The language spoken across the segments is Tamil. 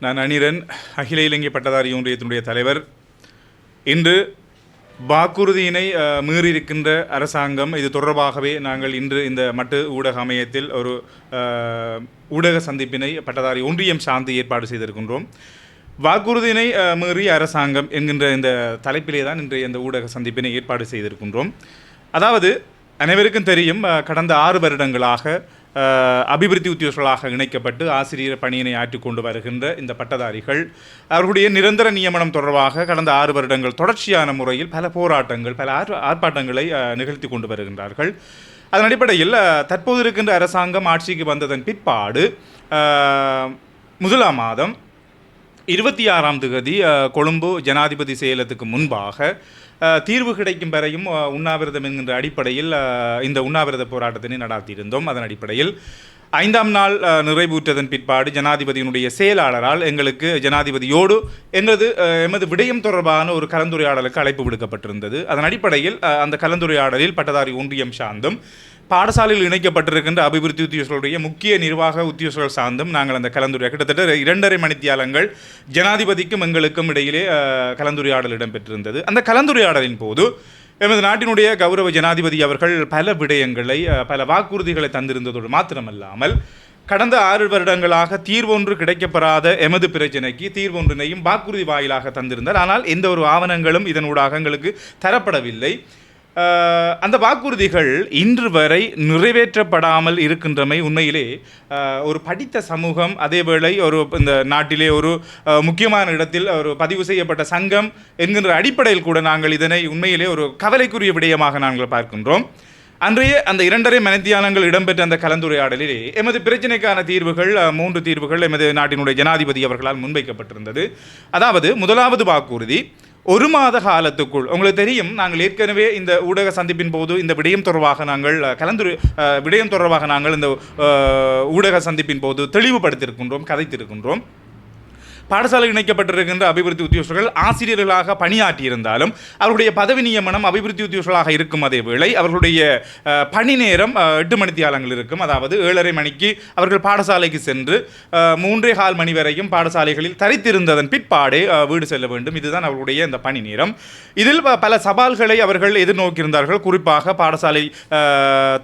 நான் அனிரன், அகில இலங்கை பட்டதாரி ஒன்றியத்தினுடைய தலைவர். இன்று வாக்குறுதியினை மீறியிருக்கின்ற அரசாங்கம், இது தொடர்பாகவே நாங்கள் இன்று இந்த மட்டு ஊடக அமையத்தில் ஒரு ஊடக சந்திப்பினை பட்டதாரி ஒன்றியம் சார்ந்து ஏற்பாடு செய்திருக்கின்றோம். வாக்குறுதியினை மீறிய அரசாங்கம் என்கின்ற இந்த தலைப்பிலே தான் இன்றைய இந்த ஊடக சந்திப்பினை ஏற்பாடு செய்திருக்கின்றோம். அதாவது அனைவருக்கும் தெரியும், கடந்த 6 வருடங்களாக அபிவிருத்தி உத்தியோகர்களாக இணைக்கப்பட்டு ஆசிரியர் பணியினை ஆற்றிக்கொண்டு வருகின்ற இந்த பட்டதாரிகள் அவர்களுடைய நிரந்தர நியமனம் தொடர்பாக கடந்த 6 வருடங்கள் தொடர்ச்சியான முறையில் பல போராட்டங்கள், பல ஆர்ப்பாட்டங்களை நிகழ்த்தி கொண்டு வருகின்றார்கள். அதன் அடிப்படையில் தற்போது இருக்கின்ற அரசாங்கம் ஆட்சிக்கு வந்ததன் பிற்பாடு முதலாம் மாதம் 26ஆம் தேதி கொழும்பு ஜனாதிபதி செயலகத்துக்கு முன்பாக தீர்வு கிடைக்கும் வரையும் உண்ணாவிரதம் என்கின்ற அடிப்படையில் இந்த உண்ணாவிரத போராட்டத்தினை நடாத்தியிருந்தோம். அதன் அடிப்படையில் 5ஆம் நாள் நிறைவுற்றதன் பிற்பாடு ஜனாதிபதியினுடைய செயலாளரால் எங்களுக்கு ஜனாதிபதியோடு எமது விடயம் தொடர்பான ஒரு கலந்துரையாடலுக்கு அழைப்பு விடுக்கப்பட்டிருந்தது. அதன் அடிப்படையில் அந்த கலந்துரையாடலில் பட்டதாரி ஒன்றியம் சார்ந்தும் பாடசாலையில் இணைக்கப்பட்டிருக்கின்ற அபிவிருத்தி உத்தியோகர்களுடைய முக்கிய நிர்வாக உத்தியோகர்கள் சார்ந்தும் நாங்கள் அந்த கலந்துரையாடல் கிட்டத்தட்ட 2.5 மணித்தியாலங்கள் ஜனாதிபதிக்கும் எங்களுக்கும் இடையிலே கலந்துரையாடல் இடம்பெற்றிருந்தது. அந்த கலந்துரையாடலின் போது எமது நாட்டினுடைய கௌரவ ஜனாதிபதி அவர்கள் பல விடயங்களை, பல வாக்குறுதிகளை தந்திருந்ததோடு மாத்திரமல்லாமல் கடந்த 6 வருடங்களாக தீர்வொன்று கிடைக்கப்பெறாத எமது பிரச்சனைக்கு தீர்வொன்றினையும் வாக்குறுதி வாயிலாக தந்திருந்தார். ஆனால் எந்த ஒரு ஆவணங்களும் இதனூடாக எங்களுக்கு தரப்படவில்லை. அந்த வாக்குறுதிகள் இன்று வரை நிறைவேற்றப்படாமல் இருக்கின்றமை உண்மையிலே ஒரு படித்த சமூகம், அதேவேளை இந்த நாட்டிலே ஒரு முக்கியமான இடத்தில் ஒரு பதிவு செய்யப்பட்ட சங்கம் என்கின்ற அடிப்படையில் கூட நாங்கள் இதனை உண்மையிலே ஒரு கவலைக்குரிய விடயமாக நாங்கள் பார்க்கின்றோம். அன்றைய அந்த 2.5 மணித்தியாலங்கள் இடம்பெற்ற அந்த கலந்துரையாடலிலே எமது பிரச்சினைக்கான தீர்வுகள் 3 தீர்வுகள் எமது நாட்டினுடைய ஜனாதிபதி அவர்களால் முன்வைக்கப்பட்டிருந்தது. அதாவது முதலாவது வாக்குறுதி, 1 மாத காலத்துக்குள், உங்களுக்கு தெரியும், நாங்கள் ஏற்கனவே இந்த ஊடக சந்திப்பின் போது இந்த விடயம் தொடர்பாக நாங்கள் இந்த ஊடக சந்திப்பின் போது தெளிவுபடுத்தியிருக்கின்றோம், கதைத்திருக்கின்றோம். பாடசாலை இணைக்கப்பட்டிருக்கின்ற அபிவிருத்தி உத்தியோகர்கள் ஆசிரியர்களாக பணியாற்றியிருந்தாலும் அவர்களுடைய பதவி நியமனம் அபிவிருத்தி உத்தியோகர்களாக இருக்கும். அதே வேளை அவர்களுடைய பணி நேரம் 8 மணித்தியாலங்கள் இருக்கும். அதாவது 7:30 மணிக்கு அவர்கள் பாடசாலைக்கு சென்று 3:15 மணி வரையும் பாடசாலைகளில் தரித்திருந்ததன் பிற்பாடே வீடு செல்ல வேண்டும். இதுதான் அவர்களுடைய இந்த பணி நேரம். இதில் பல சவால்களை அவர்கள் எதிர்நோக்கியிருந்தார்கள். குறிப்பாக பாடசாலை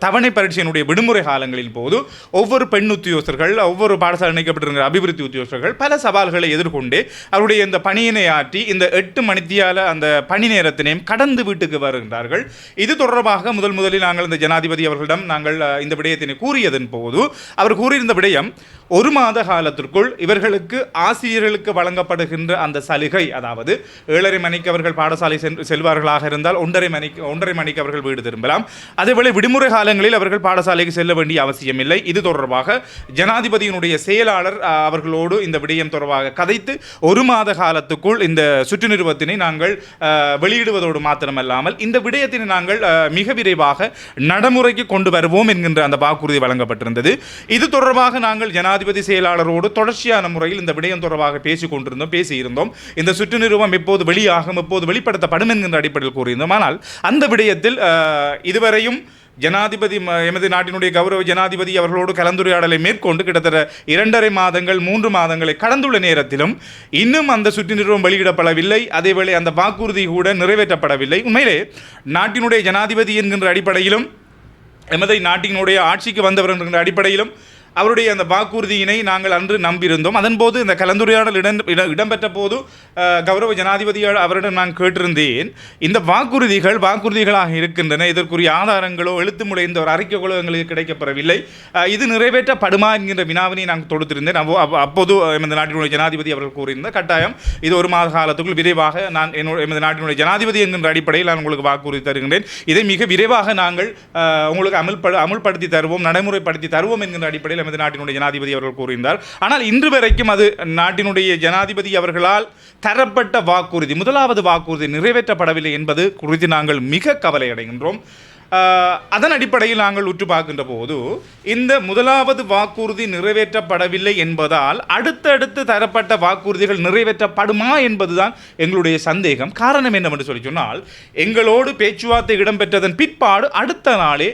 தவணை பரீட்சையினுடைய விடுமுறை காலங்களின் போது ஒவ்வொரு பெண் உத்தியோகர்கள், ஒவ்வொரு பாடசாலை இணைக்கப்பட்டிருக்கிற அபிவிருத்தி உத்தியோகர்கள் பல சவால்களை எதிர்கொண்டு அவருடைய இந்த பணியினை ஆற்றி இந்த 8 மணித்தியால அந்த பணி நேரத்தினையும் கடந்து வீட்டுக்கு வருகின்றார்கள். இது தொடர்பாக முதலில் நாங்கள் இந்த ஜனாதிபதி அவர்களிடம் நாங்கள் இந்த விடயத்தினை கூறியதன் போது அவர் கூறியிருந்த விடயம், 1 மாத காலத்திற்குள் இவர்களுக்கு ஆசிரியர்களுக்கு வழங்கப்படுகின்ற அந்த சலுகை, அதாவது 7:30 மணிக்கு அவர்கள் பாடசாலை செல்வார்களாக இருந்தால் 1:30 மணிக்கு அவர்கள் வீடு திரும்பலாம். அதேவேளை விடுமுறை காலங்களில் அவர்கள் பாடசாலைக்கு செல்ல வேண்டிய அவசியம் இல்லை. இது தொடர்பாக ஜனாதிபதியினுடைய செயலாளர் அவர்களோடு இந்த விடயம் தொடர்பாக கதைத்து 1 மாத காலத்துக்குள் இந்த சுற்று நிறுவத்தினை நாங்கள் வெளியிடுவதோடு மாத்திரமல்லாமல் இந்த விடயத்தினை நாங்கள் மிக விரைவாக நடைமுறைக்கு கொண்டு வருவோம் என்கின்ற அந்த வாக்குறுதி வழங்கப்பட்டிருந்தது. இது தொடர்பாக நாங்கள் ஜனாதிபதி செயலாளரோடு தொடர்ச்சியான முறையில் இந்த விடயம் தொடர்பாக பேசியிருந்தோம். இந்த சுற்று நிறுவனம் எப்போது வெளியாகும், எப்போது வெளிப்படுத்தப்படும் என்கின்ற அடிப்படையில் கூறியிருந்தோம். ஆனால் அந்த விடயத்தில் இதுவரையும் ஜனாதிபதி, எமது நாட்டினுடைய கௌரவ ஜனாதிபதி அவர்களோடு கலந்துரையாடலை மேற்கொண்டு கிட்டத்தட்ட 2.5 மாதங்கள் 3 மாதங்களை கடந்துள்ள நேரத்திலும் இன்னும் அந்த சுற்று நிறுவனம் வெளியிடப்படவில்லை. அதேவேளை அந்த வாக்குறுதி கூட நிறைவேற்றப்படவில்லை. உண்மையிலே நாட்டினுடைய ஜனாதிபதி என்கின்ற அடிப்படையிலும் எமது நாட்டினுடைய ஆட்சிக்கு வந்தவர் என்கின்ற அடிப்படையிலும் அவருடைய அந்த வாக்குறுதியினை நாங்கள் அன்று நம்பியிருந்தோம். அதன்போது இந்த கலந்துரையாடல் இடம்பெற்ற போது கௌரவ ஜனாதிபதி அவரிடம் நான் கேட்டிருந்தேன், இந்த வாக்குறுதிகளாக இருக்கின்றன, இதற்குரிய ஆதாரங்களோ எழுத்து முறைந்த ஒரு அறிக்கைகளோ எங்களுக்கு கிடைக்கப்பெறவில்லை, இது நிறைவேற்றப்படுமா என்கின்ற வினாவினை நாங்கள் தொடுத்திருந்தேன். அப்போது எமது நாட்டினுடைய ஜனாதிபதி அவர்கள் கூறியிருந்த கட்டாயம் இது 1 மாத காலத்துக்குள் விரைவாக நான் எமது நாட்டினுடைய ஜனாதிபதி என்கின்ற அடிப்படையில் நான் உங்களுக்கு வாக்குறுதி தருகின்றேன், இதை மிக விரைவாக நாங்கள் உங்களுக்கு அமுல்படுத்தி தருவோம், நடைமுறைப்படுத்தி தருவோம் என்கின்ற அடிப்படையில் எமது நாட்டினுடைய ஜனாதிபதி அவர்கள் கூறியிருந்தார். ஆனால் இன்று வரைக்கும் அது நாட்டினுடைய ஜனாதிபதி அவர்களால் தரப்பட்ட வாக்குறுதி, முதலாவது வாக்குறுதி நிறைவேற்றப்படவில்லை என்பது குறித்து நாங்கள் மிக கவலை அடைகின்றோம். அதன் அடிப்படையில் நாங்கள் உற்று பார்க்கின்ற போது இந்த முதலாவது வாக்குறுதி நிறைவேற்றப்படவில்லை என்பதால் அடுத்தடுத்து தரப்பட்ட வாக்குறுதிகள் நிறைவேற்றப்படுமா என்பதுதான் எங்களுடைய சந்தேகம். காரணம் என்னவென்று சொல்லி சொன்னால், எங்களோடு பேச்சுவார்த்தை இடம்பெற்றதன் பிற்பாடு அடுத்த நாளே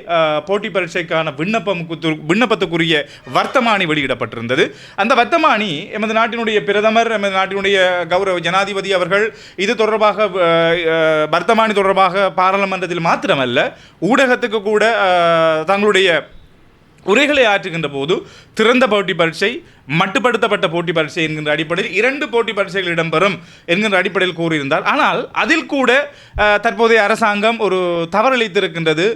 போட்டி பரீட்சைக்கான விண்ணப்பத்துக்குரிய வர்த்தமானி வெளியிடப்பட்டிருந்தது. அந்த வர்த்தமானி எமது நாட்டினுடைய பிரதமர், எமது நாட்டினுடைய கௌரவ ஜனாதிபதி அவர்கள் இது தொடர்பாக வர்த்தமானி தொடர்பாக பாராளுமன்றத்தில் மாத்திரமல்ல ஊடகத்துக்கு கூட தங்களுடைய உரைகளை ஆற்றுகின்ற போது திறந்த போட்டி பரீட்சை, மட்டுப்படுத்தப்பட்ட போட்டி பரீட்சை என்கின்ற அடிப்படையில் 2 போட்டி பரீட்சைகள் இடம்பெறும் என்கின்ற அடிப்படையில் கூறியிருந்தார். ஆனால் அதில் கூட தற்போதைய அரசாங்கம் ஒரு தவறளித்திருக்கின்றது,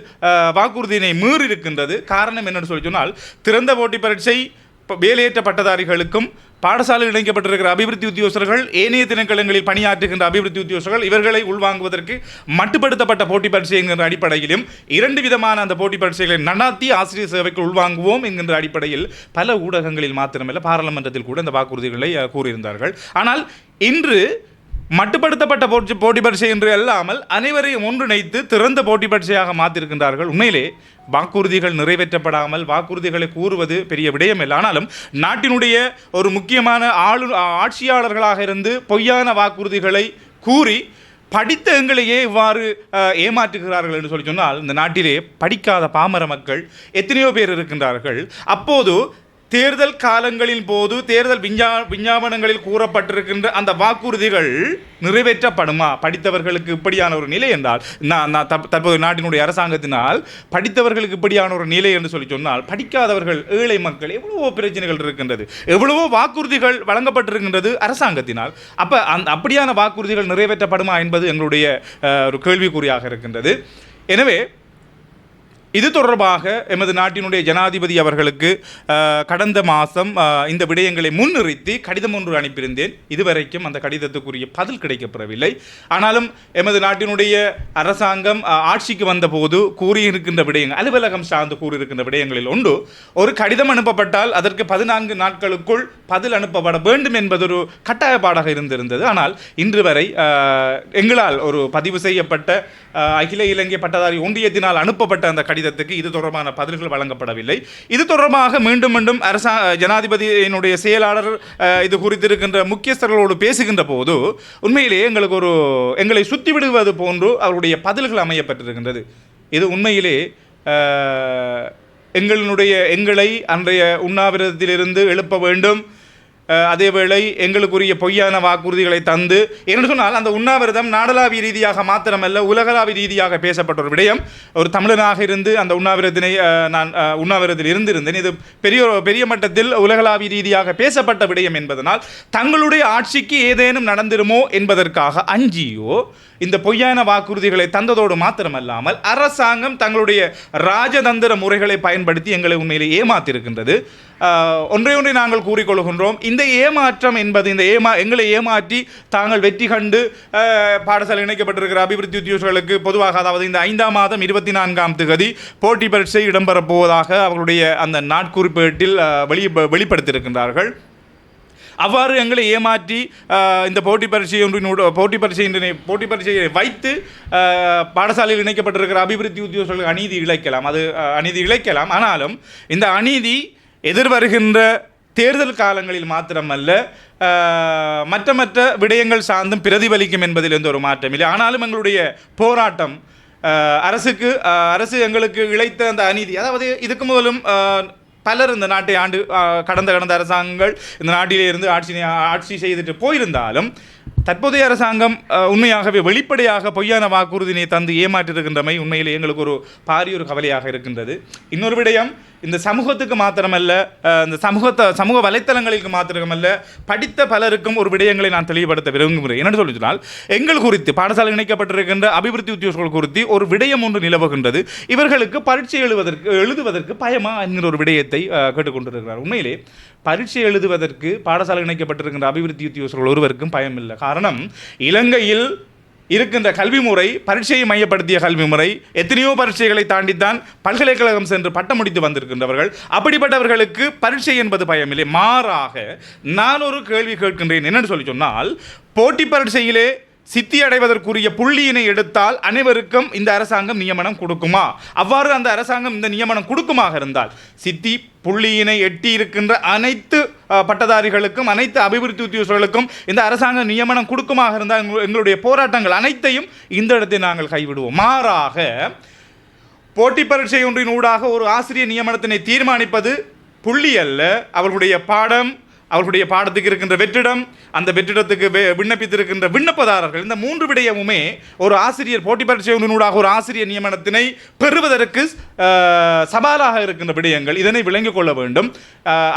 வாக்குறுதியினை மீறி இருக்கின்றது. காரணம் என்னென்னு சொல்லி சொன்னால், திறந்த போட்டி பரீட்சை வேலையேற்ற பட்டதாரிகளுக்கும் பாடசாலையில் இணைக்கப்பட்டிருக்கிற அபிவிருத்தி உத்தியோகஸ்தர்கள், ஏனைய திணைக்களங்களில் பணியாற்றுகின்ற அபிவிருத்தி உத்தியோகஸ்தர்கள் இவர்களை உள்வாங்குவதற்கு மட்டுப்படுத்தப்பட்ட போட்டி பரீட்சை என்கின்ற அடிப்படையிலும் 2 விதமான அந்த போட்டி பரீட்சைகளை நடாத்தி ஆசிரியர் சேவைக்கு உள்வாங்குவோம் என்கின்ற அடிப்படையில் பல ஊடகங்களில் மாத்திரமல்ல பாராளுமன்றத்தில் கூட இந்த வாக்குறுதிகளை கூறியிருந்தார்கள். ஆனால் இன்று மட்டுப்படுத்தப்பட்ட போட்டி பரீட்சை என்று அல்லாமல் அனைவரையும் ஒன்றிணைத்து திறந்த போட்டி பரீட்சையாக மாற்றிருக்கின்றார்கள். உண்மையிலே வாக்குறுதிகள் நிறைவேற்றப்படாமல் வாக்குறுதிகளை கூறுவது பெரிய விடயம் இல்லை. ஆனாலும் நாட்டினுடைய ஒரு முக்கியமான ஆட்சியாளர்களாக இருந்து பொய்யான வாக்குறுதிகளை கூறி படித்த எங்களையே இவ்வாறு ஏமாற்றுகிறார்கள் என்று சொல்லி சொன்னால், இந்த நாட்டிலே படிக்காத பாமர மக்கள் எத்தனையோ பேர் இருக்கின்றார்கள். அப்போது தேர்தல் காலங்களின் போது தேர்தல் விஞ்ஞாபனங்களில் கூறப்பட்டிருக்கின்ற அந்த வாக்குறுதிகள் நிறைவேற்றப்படுமா? படித்தவர்களுக்கு இப்படியான ஒரு நிலை என்றால், தற்போது நாட்டினுடைய அரசாங்கத்தினால் படித்தவர்களுக்கு இப்படியான ஒரு நிலை என்று சொல்லி சொன்னால், படிக்காதவர்கள், ஏழை மக்கள், எவ்வளவோ பிரச்சனைகள் இருக்கின்றது, எவ்வளவோ வாக்குறுதிகள் வழங்கப்பட்டிருக்கின்றது அரசாங்கத்தினால். அப்போ அப்படியான வாக்குறுதிகள் நிறைவேற்றப்படுமா என்பது எங்களுடைய ஒரு கேள்விக்குறியாக இருக்கின்றது. எனவே இது தொடர்பாக எமது நாட்டினுடைய ஜனாதிபதி அவர்களுக்கு கடந்த மாதம் இந்த விடயங்களை முன்னிறுத்தி கடிதம் ஒன்று அனுப்பியிருந்தேன். இதுவரைக்கும் அந்த கடிதத்துக்குரிய பதில் கிடைக்கப்பெறவில்லை. ஆனாலும் எமது நாட்டினுடைய அரசாங்கம் ஆட்சிக்கு வந்தபோது கூறியிருக்கின்ற விடயங்கள், அலுவலகம் சார்ந்து கூறியிருக்கின்ற விடயங்களில் ஒன்று, ஒரு கடிதம் அனுப்பப்பட்டால் அதற்கு 14 நாட்களுக்குள் பதில் அனுப்பப்பட வேண்டும் என்பது ஒரு கட்டாயப்பாடாக இருந்திருந்தது. ஆனால் இன்று வரை எங்களால் ஒரு பதிவு செய்யப்பட்ட அகில இலங்கை பட்டதாரி ஒன்றியத்தினால் அனுப்பப்பட்ட அந்த கடிதத்துக்கு இது தொடர்பான பதில்கள் வழங்கப்படவில்லை. இது தொடர்பாக மீண்டும் மீண்டும் ஜனாதிபதியினுடைய செயலாளர் இது குறித்திருக்கின்ற முக்கியஸ்தர்களோடு பேசுகின்ற போது உண்மையிலேயே எங்களை சுத்தி விடுவது போன்று அவருடைய பதில்கள் அமையப்பட்டிருக்கின்றது. இது உண்மையிலே எங்களை அன்றைய உண்ணாவிரதத்திலிருந்து எழுப்ப வேண்டும், அதேவேளை எங்களுக்குரிய பொய்யான வாக்குறுதிகளை தந்து, என்று சொன்னால் அந்த உண்ணாவிரதம் நாடளாவிய ரீதியாக மாத்திரமல்ல உலகளாவிய ரீதியாக பேசப்பட்ட ஒரு விடயம். ஒரு தமிழனாக இருந்து அந்த உண்ணாவிரதத்தினை நான் உண்ணாவிரதத்தில் இருந்திருந்தேன். இது பெரிய மட்டத்தில் உலகளாவிய ரீதியாக பேசப்பட்ட விடயம் என்பதனால் தங்களுடைய ஆட்சிக்கு ஏதேனும் நடந்திருமோ என்பதற்காக அஞ்சியோ இந்த பொய்யான வாக்குறுதிகளை தந்ததோடு மாத்திரமல்லாமல் அரசாங்கம் தங்களுடைய ராஜதந்திர முறைகளை பயன்படுத்தி எங்களை உண்மையிலே ஏமாற்றிருக்கின்றது. ஒன்றை நாங்கள் கூறிக்கொள்கின்றோம், இந்த ஏமாற்றம் என்பது எங்களை ஏமாற்றி தாங்கள் வெற்றி கண்டு பாடசாலை இணைக்கப்பட்டிருக்கிற அபிவிருத்தி உத்தியோகர்களுக்கு பொதுவாக, அதாவது இந்த 5ஆம் மாதம் 24ஆம் தேதி போட்டி பரீட்சை இடம்பெறப் போவதாக அவர்களுடைய அந்த நாட்குறிப்பேட்டில் வெளிப்படுத்தியிருக்கின்றார்கள். அவ்வாறு எங்களை ஏமாற்றி இந்த போட்டி பரீட்சையை வைத்து பாடசாலையில் இணைக்கப்பட்டிருக்கிற அபிவிருத்தி உத்தியோகர்களுக்கு அநீதி இழைக்கலாம். ஆனாலும் இந்த அநீதி எதிர்வருகின்ற தேர்தல் காலங்களில் மாத்திரமல்ல மற்ற விடயங்கள் சார்ந்தும் பிரதிபலிக்கும் என்பதில் எந்த ஒரு மாற்றம் இல்லை. ஆனாலும் எங்களுடைய போராட்டம் அரசு எங்களுக்கு இழைத்த அந்த அநீதி, அதாவது இதுக்கு முதலும் பலர் இந்த நாட்டை கடந்த அரசாங்கங்கள் இந்த நாட்டிலே இருந்து ஆட்சி செய்துட்டு போயிருந்தாலும் தற்போதைய அரசாங்கம் உண்மையாகவே வெளிப்படையாக பொய்யான வாக்குறுதினை தந்து ஏமாற்றிருக்கின்றமை உண்மையிலே எங்களுக்கு ஒரு பாரிய ஒரு கவலையாக இருக்கின்றது. இன்னொரு விடயம், இந்த சமூகத்துக்கு மாத்திரமல்ல, இந்த சமூக வலைத்தளங்களுக்கு மாத்திரமல்ல, படித்த பலருக்கும் ஒரு விடயங்களை நான் தெளிவுபடுத்த விரும்புகிறேன். என்னென்னு சொல்லி சொன்னால், எங்கள் குறித்து பாடசாலை இணைக்கப்பட்டிருக்கின்ற அபிவிருத்தி உத்தியோகர்கள் குறித்து ஒரு விடயம் ஒன்று நிலவுகின்றது. இவர்களுக்கு பரீட்சை எழுதுவதற்கு பயமா என்கிற ஒரு விடயத்தை கேட்டுக்கொண்டிருக்கிறார். உண்மையிலே பரீட்சை எழுதுவதற்கு பாடசாலை இணைக்கப்பட்டிருக்கின்ற அபிவிருத்தி உத்தியோகர்கள் ஒருவருக்கும் பயம் இல்லை. காரணம், இலங்கையில் இருக்கின்ற கல்வி முறை பரீட்சையை மையப்படுத்திய கல்வி முறை. எத்தனையோ பரீட்சைகளை தாண்டித்தான் பல்கலைக்கழகம் சென்று பட்டம் முடித்து வந்திருக்கின்றவர்கள். அப்படிப்பட்டவர்களுக்கு பரீட்சை என்பது பயமில்லை. மாறாக நான் ஒரு கேள்வி கேட்கின்றேன். என்னென்னு சொல்லி சொன்னால், போட்டி பரீட்சையிலே சித்தி அடைவதற்குரிய புள்ளியினை எடுத்தால் அனைவருக்கும் இந்த அரசாங்கம் நியமனம் கொடுக்குமா? அவ்வாறு அந்த அரசாங்கம் இந்த நியமனம் கொடுக்குமாக இருந்தால் சித்தி புள்ளியினை எட்டி இருக்கின்ற அனைத்து பட்டதாரிகளுக்கும் அனைத்து அபிவிருத்தி உத்தியோகர்களுக்கும் இந்த அரசாங்கம் நியமனம் கொடுக்குமாக இருந்தால் எங்களுடைய போராட்டங்கள் அனைத்தையும் இந்த இடத்தை நாங்கள் கைவிடுவோம். மாறாக போட்டி பரீட்சை ஒன்றின் ஊடாக ஒரு ஆசிரியர் நியமனத்தினை தீர்மானிப்பது புள்ளி அல்ல, அவர்களுடைய பாடம், அவர்களுடைய பாடத்துக்கு இருக்கின்ற வெற்றிடம், அந்த வெற்றிடத்துக்கு விண்ணப்பித்திருக்கின்ற விண்ணப்பதாரர்கள், இந்த 3 விடயமுமே ஒரு ஆசிரியர் போட்டி பரீட்சை ஒன்றினூடாக ஒரு ஆசிரியர் நியமனத்தினை பெறுவதற்கு சவாலாக இருக்கின்ற விடயங்கள். இதனை விளங்கிக் கொள்ள வேண்டும்.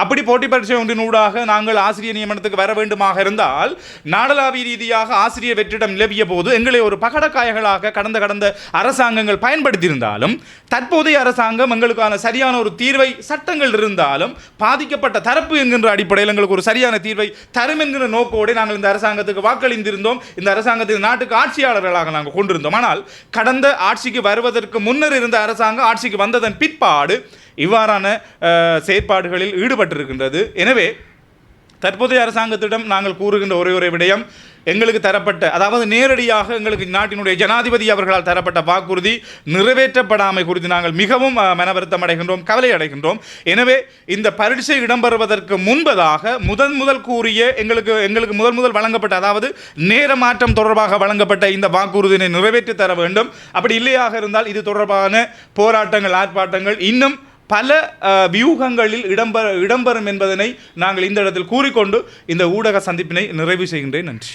அப்படி போட்டி பரீட்சை ஒன்றினூடாக நாங்கள் ஆசிரியர் நியமனத்துக்கு வர வேண்டுமாக இருந்தால் நாடளாவிய ரீதியாக ஆசிரியர் வெற்றிடம் நிலவிய போது எங்களை ஒரு பகடக்காயர்களாக கடந்த அரசாங்கங்கள் பயன்படுத்தியிருந்தாலும் தற்போதைய அரசாங்கம் எங்களுக்கான சரியான ஒரு தீர்வை சட்டங்கள் இருந்தாலும் பாதிக்கப்பட்ட தரப்பு என்கின்ற அடிப்படையில் ஒரு சரியான தீர்வை தரும் என்கிற நோக்கோடு நாங்கள் இந்த அரசாங்கத்துக்கு வாக்களித்திருந்தோம். இந்த அரசாங்கத்தின் நாட்டுக்கு ஆட்சியாளர்களாக நாங்கள் கொண்டிருந்தோம். ஆனால் கடந்த ஆட்சிக்கு வருவதற்கு முன்னர் இருந்த அரசாங்கம் ஆட்சிக்கு வந்ததன் பிற்பாடு இவ்வாறான செயற்பாடுகளில் ஈடுபட்டிருக்கின்றது. எனவே தற்போதைய அரசாங்கத்திடம் நாங்கள் கூறுகின்ற ஒரே விடயம், எங்களுக்கு தரப்பட்ட, அதாவது நேரடியாக எங்களுக்கு நாட்டினுடைய ஜனாதிபதி அவர்களால் தரப்பட்ட வாக்குறுதி நிறைவேற்றப்படாமை குறித்து நாங்கள் மிகவும் மனவருத்தம் அடைகின்றோம், கவலை அடைகின்றோம். எனவே இந்த பரீட்சை இடம்பெறுவதற்கு முன்பதாக முதல் கூறிய எங்களுக்கு முதல் வழங்கப்பட்ட, அதாவது நேர மாற்றம் தொடர்பாக வழங்கப்பட்ட இந்த வாக்குறுதியினை நிறைவேற்றி தர வேண்டும். அப்படி இல்லையாக இருந்தால் இது தொடர்பான போராட்டங்கள், ஆர்ப்பாட்டங்கள் இன்னும் பல வியூகங்களில் இடம்பெறும் என்பதனை நாங்கள் இந்த இடத்தில் கூறிக்கொண்டு இந்த ஊடக சந்திப்பினை நிறைவு செய்கின்றேன். நன்றி.